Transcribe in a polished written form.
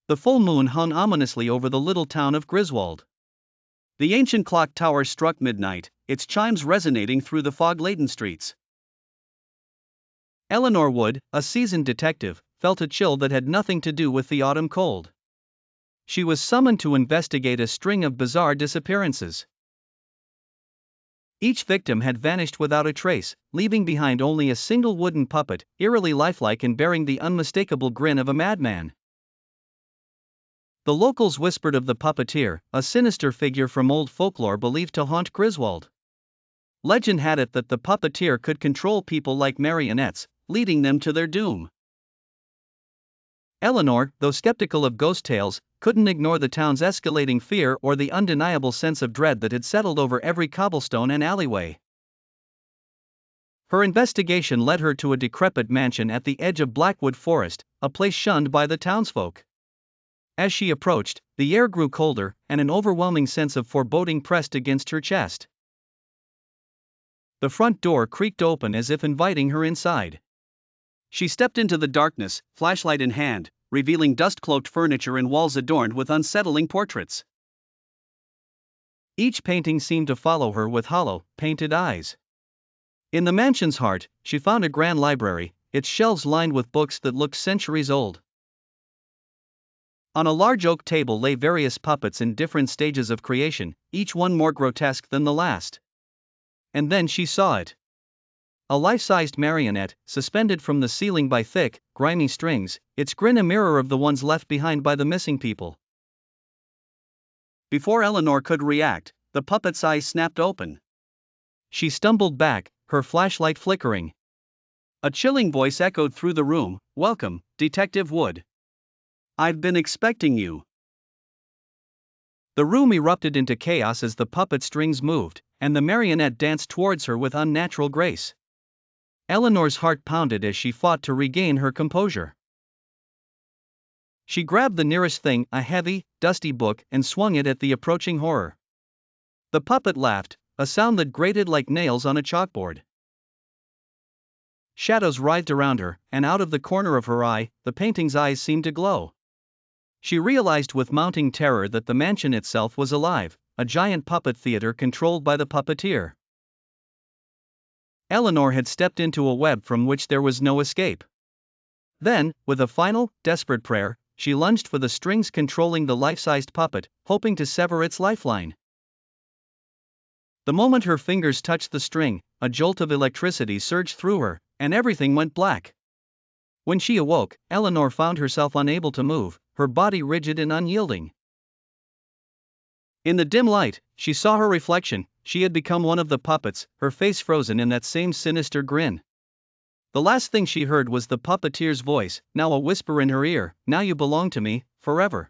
The full moon hung ominously over the little town of Griswold. The ancient clock tower struck midnight, its chimes resonating through the fog-laden streets. Eleanor Wood, a seasoned detective, felt a chill that had nothing to do with the autumn cold. She was summoned to investigate a string of bizarre disappearances. Each victim had vanished without a trace, leaving behind only a single wooden puppet, eerily lifelike and bearing the unmistakable grin of a madman. The locals whispered of the Puppeteer, a sinister figure from old folklore believed to haunt Griswold. Legend had it that the Puppeteer could control people like marionettes, leading them to their doom. Eleanor, though skeptical of ghost tales, couldn't ignore the town's escalating fear or the undeniable sense of dread that had settled over every cobblestone and alleyway. Her investigation led her to a decrepit mansion at the edge of Blackwood Forest, a place shunned by the townsfolk. As she approached, the air grew colder, and an overwhelming sense of foreboding pressed against her chest. The front door creaked open as if inviting her inside. She stepped into the darkness, flashlight in hand, revealing dust-cloaked furniture and walls adorned with unsettling portraits. Each painting seemed to follow her with hollow, painted eyes. In the mansion's heart, she found a grand library, its shelves lined with books that looked centuries old. On a large oak table lay various puppets in different stages of creation, each one more grotesque than the last. And then she saw it. A life-sized marionette, suspended from the ceiling by thick, grimy strings, its grin a mirror of the ones left behind by the missing people. Before Eleanor could react, the puppet's eyes snapped open. She stumbled back, her flashlight flickering. A chilling voice echoed through the room, "Welcome, Detective Wood. I've been expecting you." The room erupted into chaos as the puppet strings moved, and the marionette danced towards her with unnatural grace. Eleanor's heart pounded as she fought to regain her composure. She grabbed the nearest thing, a heavy, dusty book, and swung it at the approaching horror. The puppet laughed, a sound that grated like nails on a chalkboard. Shadows writhed around her, and out of the corner of her eye, the painting's eyes seemed to glow. She realized with mounting terror that the mansion itself was alive, a giant puppet theater controlled by the Puppeteer. Eleanor had stepped into a web from which there was no escape. Then, with a final, desperate prayer, she lunged for the strings controlling the life-sized puppet, hoping to sever its lifeline. The moment her fingers touched the string, a jolt of electricity surged through her, and everything went black. When she awoke, Eleanor found herself unable to move, her body rigid and unyielding. In the dim light, she saw her reflection. She had become one of the puppets, her face frozen in that same sinister grin. The last thing she heard was the Puppeteer's voice, now a whisper in her ear, "Now you belong to me, forever."